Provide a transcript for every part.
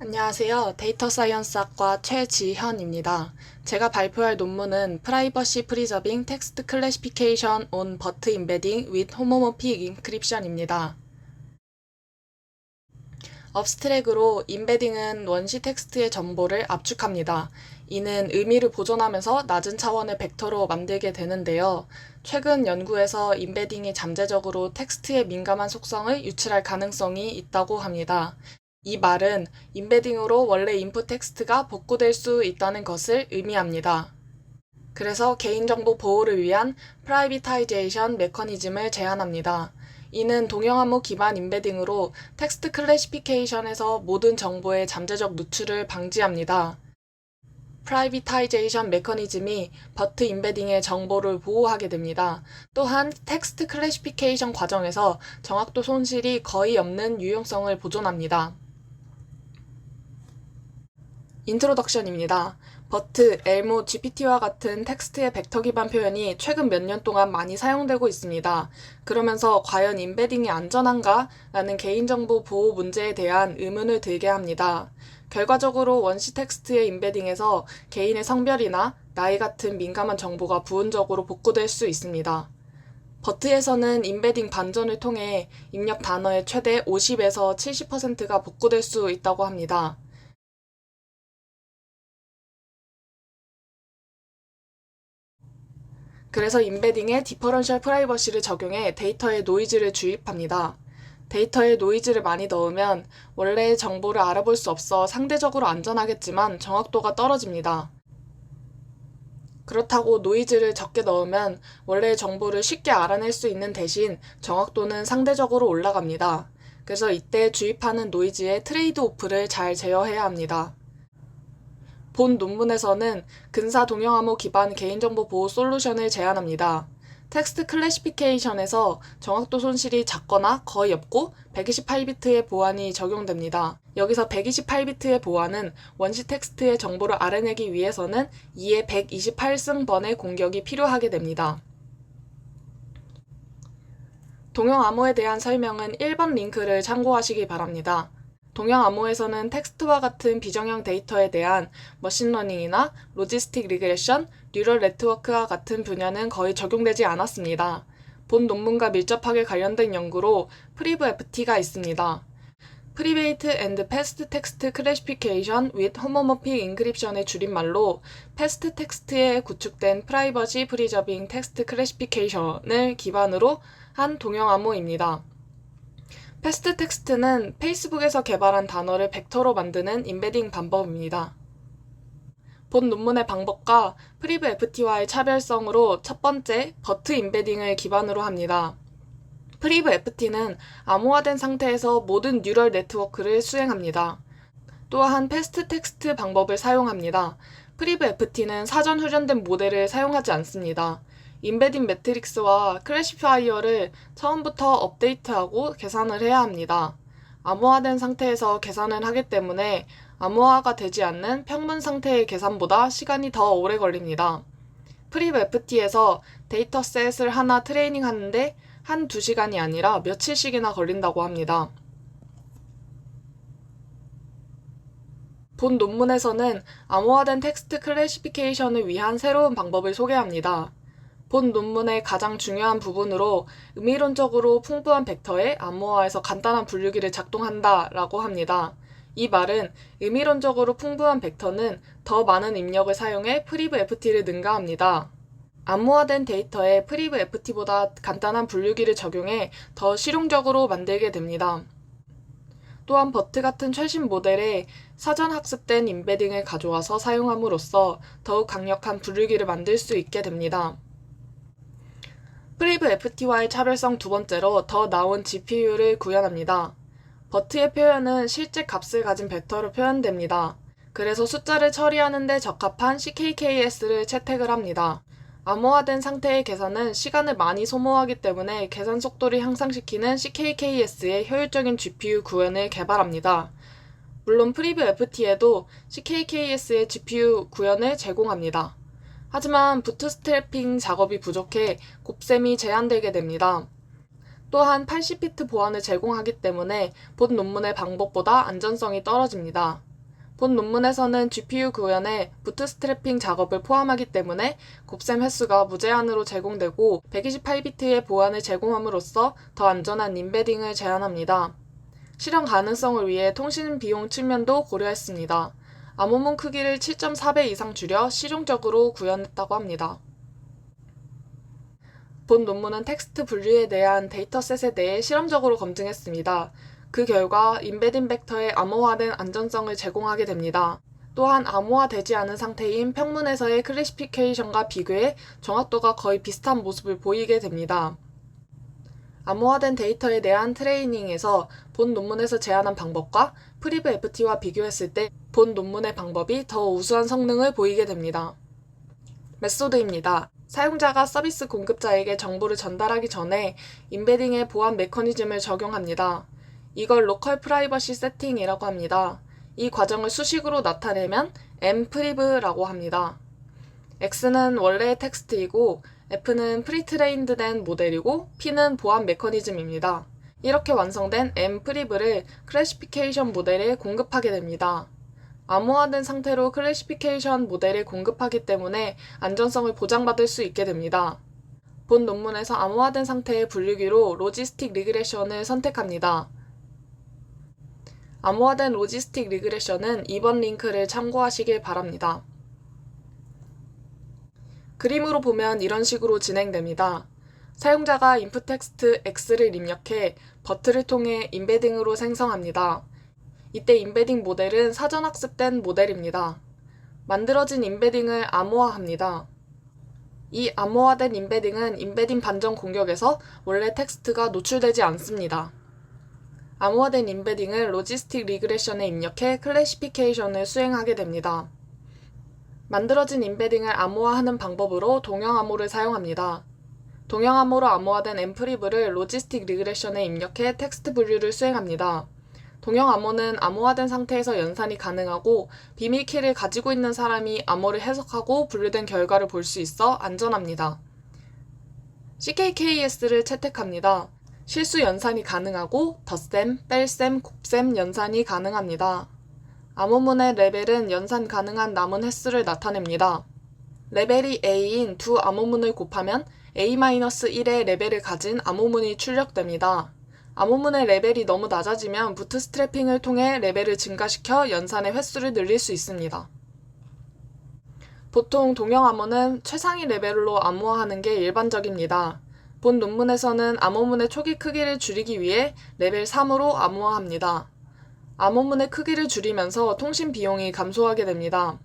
안녕하세요. 데이터 사이언스학과 최지현입니다. 제가 발표할 논문은 Privacy Preserving Text Classification on BOT Embedding with Homomorphic Encryption입니다. 업스트랙으로 임베딩은 원시 텍스트의 정보를 압축합니다. 이는 의미를 보존하면서 낮은 차원의 벡터로 만들게 되는데요. 최근 연구에서 임베딩이 잠재적으로 텍스트의 민감한 속성을 유출할 가능성이 있다고 합니다. 이 말은 임베딩으로 원래 인풋 텍스트가 복구될 수 있다는 것을 의미합니다. 그래서 개인정보 보호를 위한 프라이빗타이제이션 메커니즘을 제안합니다. 이는 동영암호 기반 임베딩으로 텍스트 클래시피케이션에서 모든 정보의 잠재적 누출을 방지합니다. 프라이빗타이제이션 메커니즘이 버트 임베딩의 정보를 보호하게 됩니다. 또한 텍스트 클래시피케이션 과정에서 정확도 손실이 거의 없는 유용성을 보존합니다. 인트로덕션입니다. 버트, 엘모, GPT와 같은 텍스트의 벡터 기반 표현이 최근 몇 년 동안 많이 사용되고 있습니다. 그러면서 과연 임베딩이 안전한가? 라는 개인정보 보호 문제에 대한 의문을 들게 합니다. 결과적으로 원시 텍스트의 임베딩에서 개인의 성별이나 나이 같은 민감한 정보가 부분적으로 복구될 수 있습니다. 버트에서는 임베딩 반전을 통해 입력 단어의 최대 50에서 70%가 복구될 수 있다고 합니다. 그래서 임베딩에 디퍼런셜 프라이버시를 적용해 데이터에 노이즈를 주입합니다. 데이터에 노이즈를 많이 넣으면 원래의 정보를 알아볼 수 없어 상대적으로 안전하겠지만 정확도가 떨어집니다. 그렇다고 노이즈를 적게 넣으면 원래의 정보를 쉽게 알아낼 수 있는 대신 정확도는 상대적으로 올라갑니다. 그래서 이때 주입하는 노이즈의 트레이드 오프를 잘 제어해야 합니다. 본 논문에서는 근사 동영암호 기반 개인정보 보호 솔루션을 제안합니다. 텍스트 클래시피케이션에서 정확도 손실이 작거나 거의 없고 128비트의 보안이 적용됩니다. 여기서 128비트의 보안은 원시 텍스트의 정보를 알아내기 위해서는 2의 128승번의 공격이 필요하게 됩니다. 동영암호에 대한 설명은 1번 링크를 참고하시기 바랍니다. 동영암호에서는 텍스트와 같은 비정형 데이터에 대한 머신러닝이나 로지스틱 리그레션, 뉴럴 네트워크와 같은 분야는 거의 적용되지 않았습니다. 본 논문과 밀접하게 관련된 연구로 PRIV-FT가 있습니다. Private and Fast Text Classification with Homomorphic Encryption의 줄임말로 패스트 텍스트에 구축된 Privacy Preserving Text Classification을 기반으로 한 동영암호입니다. 패스트 텍스트는 페이스북에서 개발한 단어를 벡터로 만드는 임베딩 방법입니다. 본 논문의 방법과 PRIV-FT와의 차별성으로 첫 번째, 버트 임베딩을 기반으로 합니다. PRIV-FT는 암호화된 상태에서 모든 뉴럴 네트워크를 수행합니다. 또한 패스트 텍스트 방법을 사용합니다. PRIV-FT는 사전 훈련된 모델을 사용하지 않습니다. 임베딩 매트릭스와 클래시파이어를 처음부터 업데이트하고 계산을 해야 합니다. 암호화된 상태에서 계산을 하기 때문에 암호화가 되지 않는 평문 상태의 계산보다 시간이 더 오래 걸립니다. PRIV-FT에서 데이터셋을 하나 트레이닝 하는데 한두 시간이 아니라 며칠씩이나 걸린다고 합니다. 본 논문에서는 암호화된 텍스트 클래시피케이션을 위한 새로운 방법을 소개합니다. 본 논문의 가장 중요한 부분으로 의미론적으로 풍부한 벡터에 암호화해서 간단한 분류기를 작동한다 라고 합니다. 이 말은 의미론적으로 풍부한 벡터는 더 많은 입력을 사용해 PRIV-FT를 능가합니다. 암호화된 데이터에 PRIV-FT보다 간단한 분류기를 적용해 더 실용적으로 만들게 됩니다. 또한 버트 같은 최신 모델에 사전 학습된 임베딩을 가져와서 사용함으로써 더욱 강력한 분류기를 만들 수 있게 됩니다. PRIV-FT와의 차별성 두 번째로 더 나은 GPU를 구현합니다. 버트의 표현은 실제 값을 가진 벡터로 표현됩니다. 그래서 숫자를 처리하는 데 적합한 CKKS를 채택을 합니다. 암호화된 상태의 계산은 시간을 많이 소모하기 때문에 계산 속도를 향상시키는 CKKS의 효율적인 GPU 구현을 개발합니다. 물론 PRIV-FT에도 CKKS의 GPU 구현을 제공합니다. 하지만 부트스트래핑 작업이 부족해 곱셈이 제한되게 됩니다. 또한 80비트 보안을 제공하기 때문에 본 논문의 방법보다 안전성이 떨어집니다. 본 논문에서는 GPU 구현에 부트스트래핑 작업을 포함하기 때문에 곱셈 횟수가 무제한으로 제공되고 128비트의 보안을 제공함으로써 더 안전한 임베딩을 제안합니다. 실현 가능성을 위해 통신 비용 측면도 고려했습니다. 암호문 크기를 7.4배 이상 줄여 실용적으로 구현했다고 합니다. 본 논문은 텍스트 분류에 대한 데이터셋에 대해 실험적으로 검증했습니다. 그 결과 임베딩 벡터의 암호화된 안전성을 제공하게 됩니다. 또한 암호화되지 않은 상태인 평문에서의 클래시피케이션과 비교해 정확도가 거의 비슷한 모습을 보이게 됩니다. 암호화된 데이터에 대한 트레이닝에서 본 논문에서 제안한 방법과 프리브FT와 비교했을 때 본 논문의 방법이 더 우수한 성능을 보이게 됩니다. 메소드입니다. 사용자가 서비스 공급자에게 정보를 전달하기 전에 임베딩의 보안 메커니즘을 적용합니다. 이걸 로컬 프라이버시 세팅이라고 합니다. 이 과정을 수식으로 나타내면 mpriv라고 합니다. X는 원래의 텍스트이고 F는 프리트레인드된 모델이고 P는 보안 메커니즘입니다. 이렇게 완성된 mpriv를 클래시피케이션 모델에 공급하게 됩니다. 암호화된 상태로 클래시피케이션 모델에 공급하기 때문에 안전성을 보장받을 수 있게 됩니다. 본 논문에서 암호화된 상태의 분류기로 로지스틱 리그레션을 선택합니다. 암호화된 로지스틱 리그레션은 이번 링크를 참고하시길 바랍니다. 그림으로 보면 이런 식으로 진행됩니다. 사용자가 인풋 텍스트 X를 입력해 버트를 통해 임베딩으로 생성합니다. 이때 임베딩 모델은 사전 학습된 모델입니다. 만들어진 임베딩을 암호화합니다. 이 암호화된 임베딩은 임베딩 반전 공격에서 원래 텍스트가 노출되지 않습니다. 암호화된 임베딩을 로지스틱 리그레션에 입력해 클래시피케이션을 수행하게 됩니다. 만들어진 임베딩을 암호화하는 방법으로 동형 암호를 사용합니다. 동형 암호로 암호화된 mpriv를 로지스틱 리그레션에 입력해 텍스트 분류를 수행합니다. 동형 암호는 암호화된 상태에서 연산이 가능하고 비밀키를 가지고 있는 사람이 암호를 해석하고 분류된 결과를 볼 수 있어 안전합니다. CKKS를 채택합니다. 실수 연산이 가능하고 덧셈, 뺄셈, 곱셈 연산이 가능합니다. 암호문의 레벨은 연산 가능한 남은 횟수를 나타냅니다. 레벨이 A인 두 암호문을 곱하면 A-1의 레벨을 가진 암호문이 출력됩니다. 암호문의 레벨이 너무 낮아지면 부트스트래핑을 통해 레벨을 증가시켜 연산의 횟수를 늘릴 수 있습니다. 보통 동형 암호는 최상위 레벨로 암호화하는 게 일반적입니다. 본 논문에서는 암호문의 초기 크기를 줄이기 위해 레벨 3으로 암호화합니다. 암호문의 크기를 줄이면서 통신 비용이 감소하게 됩니다.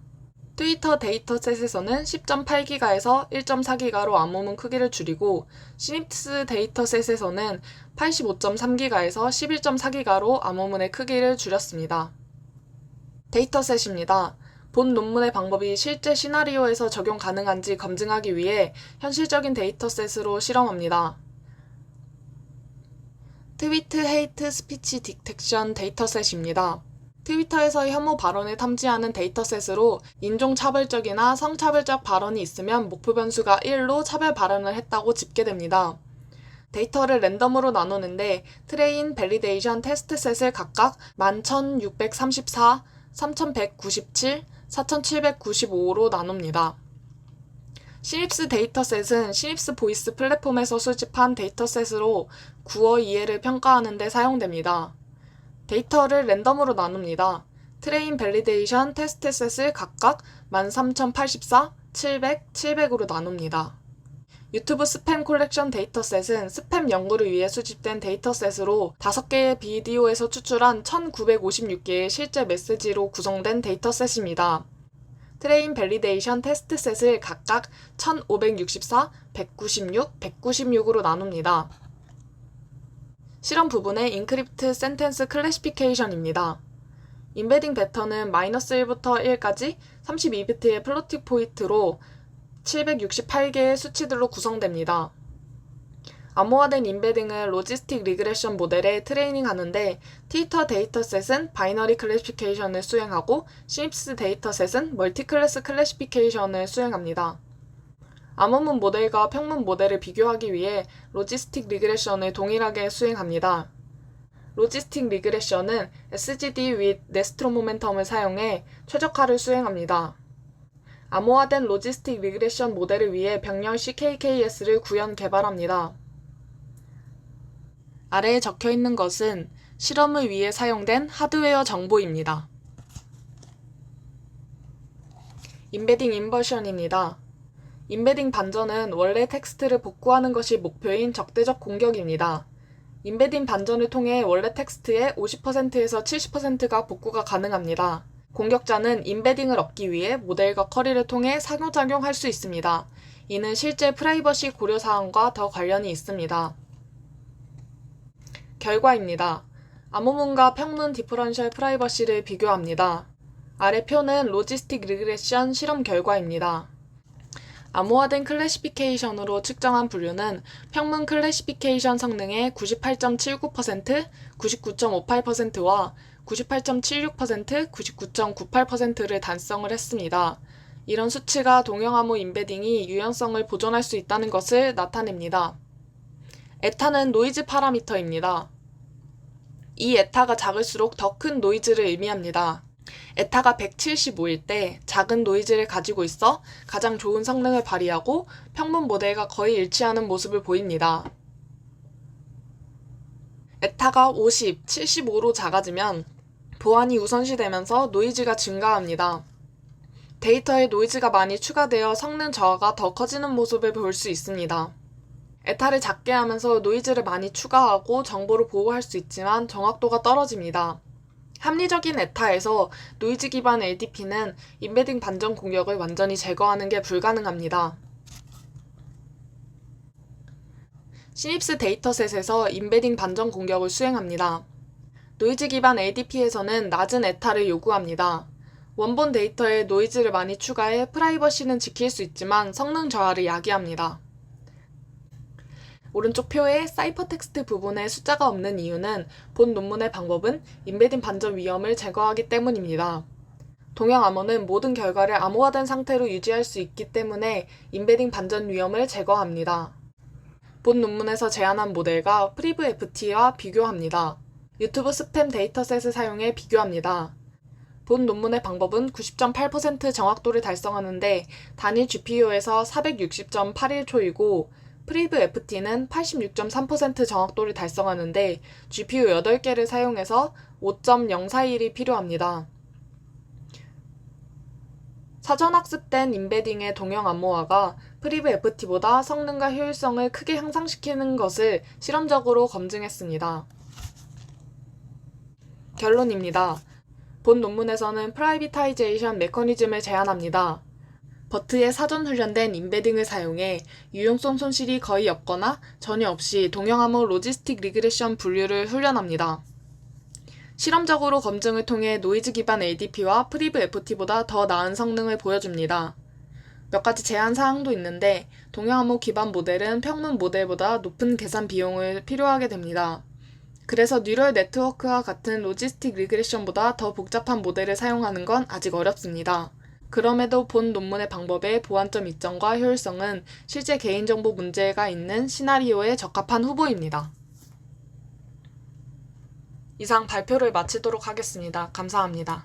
트위터 데이터셋에서는 10.8기가에서 1.4기가로 암호문 크기를 줄이고 시닙스 데이터셋에서는 85.3기가에서 11.4기가로 암호문의 크기를 줄였습니다. 데이터셋입니다. 본 논문의 방법이 실제 시나리오에서 적용 가능한지 검증하기 위해 현실적인 데이터셋으로 실험합니다. 트위트 헤이트 스피치 디텍션 데이터셋입니다. 트위터에서의 혐오 발언을 탐지하는 데이터셋으로 인종차별적이나 성차별적 발언이 있으면 목표 변수가 1로 차별 발언을 했다고 집계됩니다. 데이터를 랜덤으로 나누는데 트레인, 밸리데이션, 테스트셋을 각각 11,634, 3,197, 4,795로 나눕니다. 시닙스 데이터셋은 시닙스 보이스 플랫폼에서 수집한 데이터셋으로 구어 이해를 평가하는 데 사용됩니다. 데이터를 랜덤으로 나눕니다. 트레인, 밸리데이션, 테스트셋을 각각 13,084, 700, 700으로 나눕니다. 유튜브 스팸 콜렉션 데이터셋은 스팸 연구를 위해 수집된 데이터셋으로 5개의 비디오에서 추출한 1956개의 실제 메시지로 구성된 데이터셋입니다. 트레인, 밸리데이션, 테스트셋을 각각 1564, 196, 196으로 나눕니다. 실험 부분의 인크립트 센텐스 클래시피케이션입니다. 임베딩 패턴은 -1부터 1까지 32비트의 플로팅 포인트로 768개의 수치들로 구성됩니다. 암호화된 임베딩을 로지스틱 리그레션 모델에 트레이닝하는데 트위터 데이터셋은 바이너리 클래시피케이션을 수행하고 시닙스 데이터셋은 멀티클래스 클래시피케이션을 수행합니다. 암호문 모델과 평문 모델을 비교하기 위해 로지스틱 리그레션을 동일하게 수행합니다. 로지스틱 리그레션은 SGD with 네스트론 모멘텀을 사용해 최적화를 수행합니다. 암호화된 로지스틱 리그레션 모델을 위해 병렬 CKKS를 구현 개발합니다. 아래에 적혀 있는 것은 실험을 위해 사용된 하드웨어 정보입니다. 임베딩 인버션입니다. 임베딩 반전은 원래 텍스트를 복구하는 것이 목표인 적대적 공격입니다. 임베딩 반전을 통해 원래 텍스트의 50%에서 70%가 복구가 가능합니다. 공격자는 임베딩을 얻기 위해 모델과 커리를 통해 상호작용할 수 있습니다. 이는 실제 프라이버시 고려사항과 더 관련이 있습니다. 결과입니다. 암호문과 평문 디퍼런셜 프라이버시를 비교합니다. 아래 표는 로지스틱 리그레션 실험 결과입니다. 암호화된 클래시피케이션으로 측정한 분류는 평문 클래시피케이션 성능의 98.79%, 99.58%와 98.76%, 99.98%를 달성을 했습니다. 이런 수치가 동형암호 임베딩이 유연성을 보존할 수 있다는 것을 나타냅니다. 에타는 노이즈 파라미터입니다. 이 에타가 작을수록 더 큰 노이즈를 의미합니다. 에타가 175일 때 작은 노이즈를 가지고 있어 가장 좋은 성능을 발휘하고 평문 모델과 거의 일치하는 모습을 보입니다. 에타가 50, 75로 작아지면 보안이 우선시되면서 노이즈가 증가합니다. 데이터에 노이즈가 많이 추가되어 성능 저하가 더 커지는 모습을 볼 수 있습니다. 에타를 작게 하면서 노이즈를 많이 추가하고 정보를 보호할 수 있지만 정확도가 떨어집니다. 합리적인 에타에서 노이즈 기반 LDP는 임베딩 반전 공격을 완전히 제거하는 게 불가능합니다. 시닙스 데이터셋에서 임베딩 반전 공격을 수행합니다. 노이즈 기반 LDP에서는 낮은 에타를 요구합니다. 원본 데이터에 노이즈를 많이 추가해 프라이버시는 지킬 수 있지만 성능 저하를 야기합니다. 오른쪽 표의 사이퍼텍스트 부분에 숫자가 없는 이유는 본 논문의 방법은 임베딩 반전 위험을 제거하기 때문입니다. 동형 암호는 모든 결과를 암호화된 상태로 유지할 수 있기 때문에 임베딩 반전 위험을 제거합니다. 본 논문에서 제안한 모델과 프리브FT와 비교합니다. 유튜브 스팸 데이터셋을 사용해 비교합니다. 본 논문의 방법은 90.8% 정확도를 달성하는데 단일 GPU에서 460.81초이고 프리브FT는 86.3% 정확도를 달성하는데 GPU 8개를 사용해서 5.041이 필요합니다. 사전학습된 임베딩의 동형 암호화가 프리브FT보다 성능과 효율성을 크게 향상시키는 것을 실험적으로 검증했습니다. 결론입니다. 본 논문에서는 프라이빗타이제이션 메커니즘을 제안합니다. 버트에 사전 훈련된 임베딩을 사용해 유용성 손실이 거의 없거나 전혀 없이 동형암호 로지스틱 리그레션 분류를 훈련합니다. 실험적으로 검증을 통해 노이즈 기반 LDP와 프리브FT보다 더 나은 성능을 보여줍니다. 몇 가지 제한 사항도 있는데 동형암호 기반 모델은 평문 모델보다 높은 계산 비용을 필요하게 됩니다. 그래서 뉴럴 네트워크와 같은 로지스틱 리그레션보다 더 복잡한 모델을 사용하는 건 아직 어렵습니다. 그럼에도 본 논문의 방법의 보완점 이점과 효율성은 실제 개인정보 문제가 있는 시나리오에 적합한 후보입니다. 이상 발표를 마치도록 하겠습니다. 감사합니다.